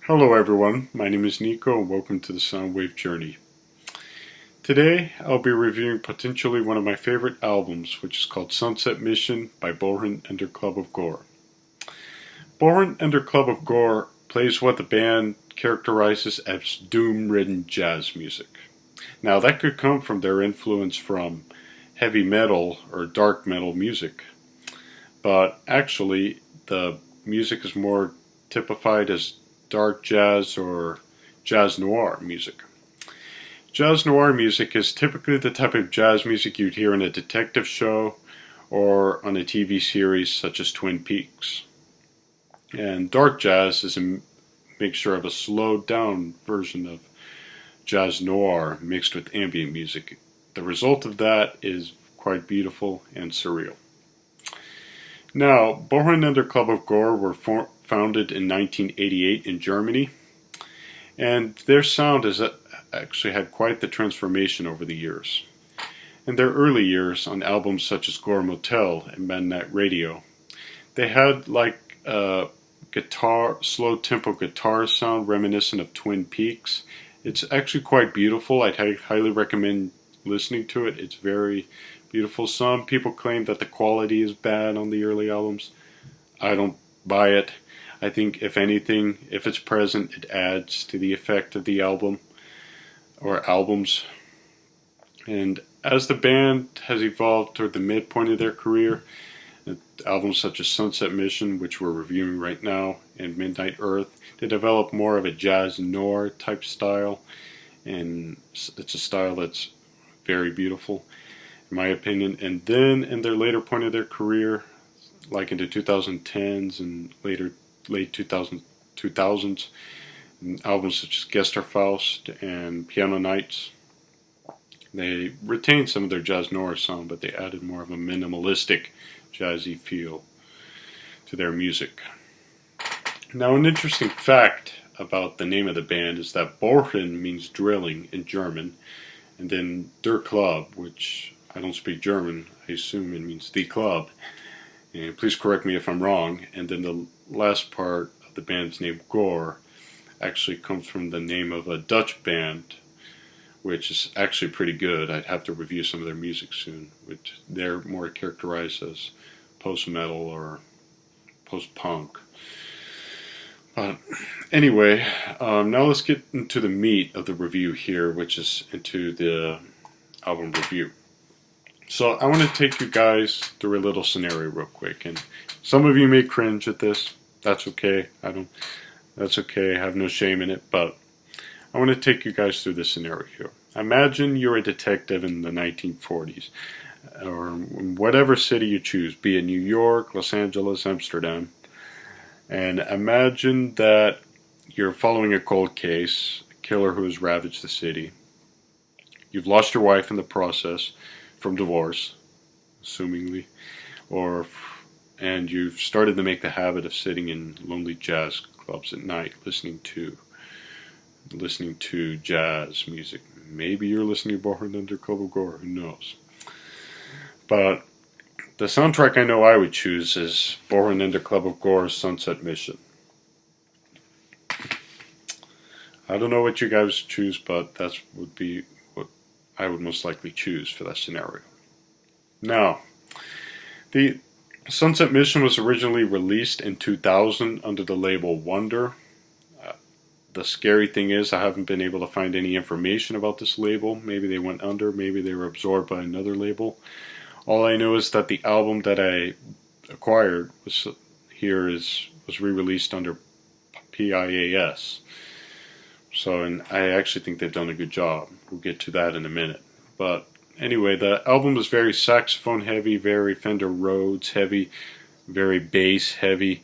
Hello everyone, my name is Nico and welcome to the Soundwave Journey. Today I'll be reviewing potentially one of my favorite albums, which is called Sunset Mission by Bohren and their Club of Gore. Bohren and their Club of Gore plays what the band characterizes as doom-ridden jazz music. Now that could come from their influence from heavy metal or dark metal music, but actually the music is more typified as dark jazz or jazz noir music. Jazz noir music is typically the type of jazz music you'd hear in a detective show or on a TV series such as Twin Peaks. And dark jazz is a mixture of a slowed down version of jazz noir mixed with ambient music. The result of that is quite beautiful and surreal. Now, Bohren and their Club of Gore were founded in 1988 in Germany, and their sound has actually had quite the transformation over the years. In their early years, on albums such as Gore Motel and Midnight Radio, they had like a slow tempo guitar sound reminiscent of Twin Peaks. It's actually quite beautiful. I'd highly recommend listening to it. It's very beautiful. Some people claim that the quality is bad on the early albums. I don't buy it. I think if anything, if it's present, it adds to the effect of the album or albums. And as the band has evolved toward the midpoint of their career, albums such as Sunset Mission, which we're reviewing right now, and Midnight Earth, they develop more of a jazz noir type style, and it's a style that's very beautiful in my opinion. And then in their later point of their career, like into 2010s and late 2000s, albums such as Geisterfaust and Piano Nights, they retained some of their jazz noir sound, but they added more of a minimalistic jazzy feel to their music. Now, an interesting fact about the name of the band is that Bohren means drilling in German, and then Der Club, which I don't speak German, I assume it means the club. And please correct me if I'm wrong. And then the last part of the band's name, Gore, actually comes from the name of a Dutch band, which is actually pretty good. I'd have to review some of their music soon, which they're more characterized as post-metal or post-punk. But anyway, now let's get into the meat of the review here, which is into the album review. So I want to take you guys through a little scenario real quick, and some of you may cringe at this. That's okay. That's okay. I have no shame in it, but I want to take you guys through this scenario here. Imagine you're a detective in the 1940s, or in whatever city you choose, be it New York, Los Angeles, Amsterdam, and imagine that you're following a cold case, a killer who has ravaged the city. You've lost your wife in the process from divorce, assumingly, and you've started to make the habit of sitting in lonely jazz clubs at night, listening to jazz music. Maybe you're listening to Bohren and their Club of Gore, who knows? But the soundtrack I know I would choose is Bohren and their Club of Gore's Sunset Mission. I don't know what you guys choose, but that would be what I would most likely choose for that scenario. Now, the Sunset Mission was originally released in 2000 under the label Wonder. The scary thing is I haven't been able to find any information about this label. Maybe they went under, maybe they were absorbed by another label. All I know is that the album that I acquired was re-released under PIAS. So, and I actually think they've done a good job. We'll get to that in a minute. But anyway, the album is very saxophone heavy, very Fender Rhodes heavy, very bass heavy.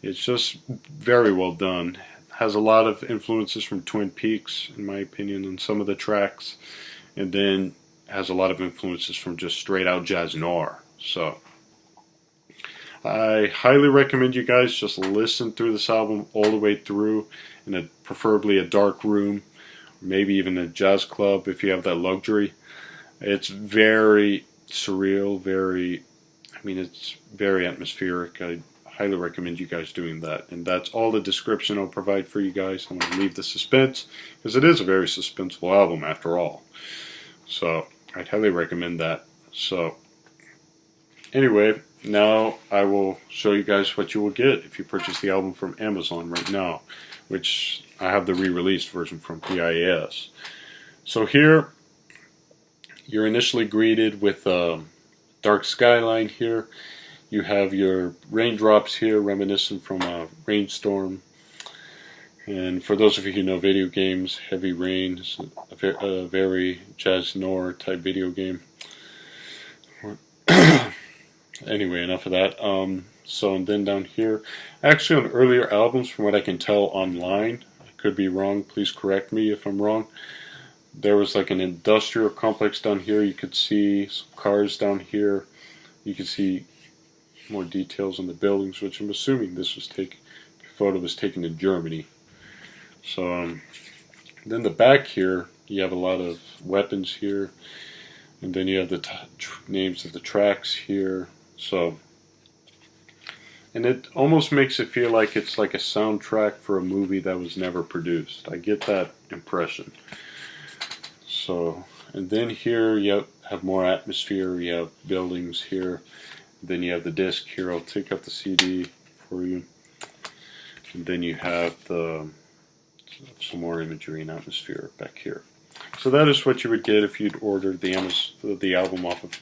It's just very well done. Has a lot of influences from Twin Peaks, in my opinion, on some of the tracks, and then has a lot of influences from just straight out jazz noir. So I highly recommend you guys just listen through this album all the way through in preferably a dark room, maybe even a jazz club if you have that luxury. It's very surreal, it's very atmospheric. I highly recommend you guys doing that. And that's all the description I'll provide for you guys. I'm going to leave the suspense, because it is a very suspenseful album after all. So I'd highly recommend that. So anyway, now I will show you guys what you will get if you purchase the album from Amazon right now, which I have the re-released version from PIS. So here, you're initially greeted with a dark skyline here. You have your raindrops here, reminiscent from a rainstorm. And for those of you who know video games, Heavy Rain is a very Jazz Noir type video game. Anyway, enough of that. And then down here, actually on earlier albums, from what I can tell online, I could be wrong, please correct me if I'm wrong, there was like an industrial complex down here. You could see some cars down here. You could see more details on the buildings, which I'm assuming this was the photo was taken in Germany. So then the back here, you have a lot of weapons here, and then you have the names of the tracks here. So, and it almost makes it feel like it's like a soundtrack for a movie that was never produced. I get that impression. So, and then here you have more atmosphere. You have buildings here. Then you have the disc here. I'll take out the CD for you. And then you have some more imagery and atmosphere back here. So that is what you would get if you'd ordered the album off of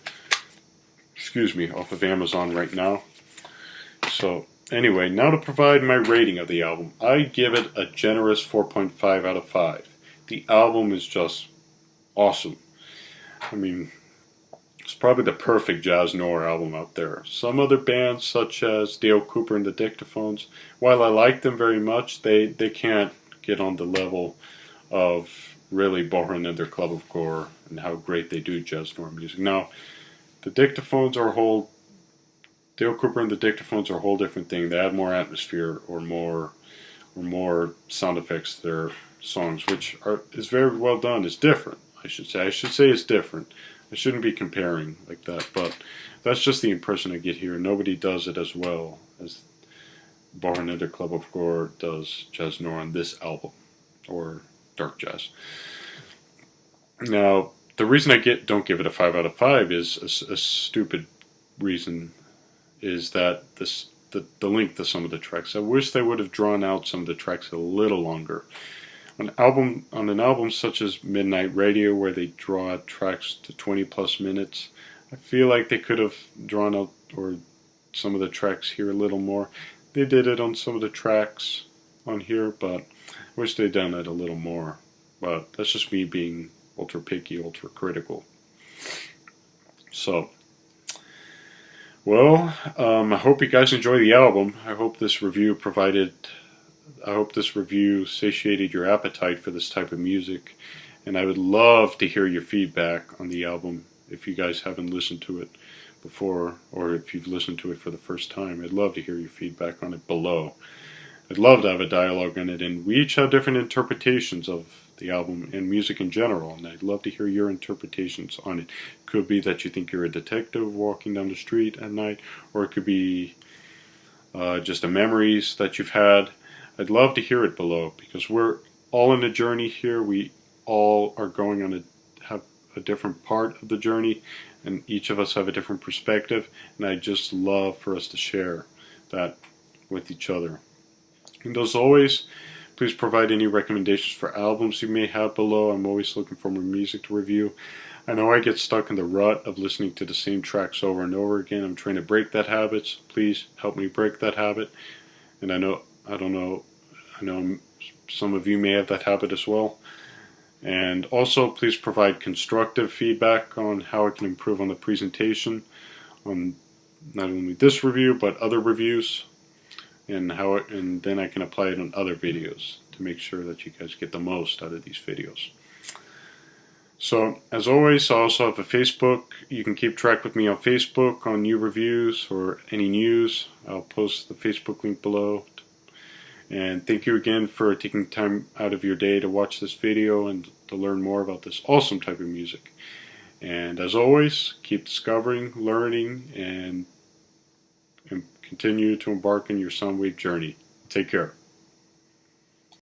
Amazon right now. So anyway, now to provide my rating of the album. I give it a generous 4.5 out of 5. The album is just awesome. I mean, it's probably the perfect Jazz Noir album out there. Some other bands, such as Dale Cooper and the Dictaphones, while I like them very much, they can't get on the level of really Bohren and their Club of Gore and how great they do Jazz Noir music. Now, the Dictaphones are Dale Cooper and the Dictaphones are a whole different thing. They add more atmosphere or more sound effects to their songs, which is very well done. It's different, I should say. I should say it's different. I shouldn't be comparing like that, but that's just the impression I get here. Nobody does it as well as Bohren and their Club of Gore does Jazz Noir on this album, or Dark Jazz. Now, the reason I don't give it a 5 out of 5 is a stupid reason, is that the length of some of the tracks. I wish they would have drawn out some of the tracks a little longer. On an album such as Midnight Radio, where they draw out tracks to 20 plus minutes, I feel like they could have drawn out some of the tracks here a little more. They did it on some of the tracks on here, but I wish they'd done it a little more. But that's just me being ultra picky, ultra critical. So, well, I hope you guys enjoy the album. I hope this review satiated your appetite for this type of music, and I would love to hear your feedback on the album if you guys haven't listened to it before, or if you've listened to it for the first time. I'd love to hear your feedback on it below. I'd love to have a dialogue on it, and we each have different interpretations of the album and music in general, and I'd love to hear your interpretations on it. Could be that you think you're a detective walking down the street at night, or it could be just memories that you've had. I'd love to hear it below, because we're all in a journey here. We all are going on have a different part of the journey, and each of us have a different perspective, and I just love for us to share that with each other. And as always, please provide any recommendations for albums you may have below. I'm always looking for more music to review. I know I get stuck in the rut of listening to the same tracks over and over again. I'm trying to break that habit, so please help me break that habit. And I know some of you may have that habit as well. And also, please provide constructive feedback on how I can improve on the presentation on not only this review but other reviews, and then I can apply it on other videos to make sure that you guys get the most out of these videos. So, as always, I also have a Facebook. You can keep track with me on Facebook on new reviews or any news. I'll post the Facebook link below. And thank you again for taking time out of your day to watch this video and to learn more about this awesome type of music. And as always, keep discovering, learning, and continue to embark on your sound wave journey. Take care.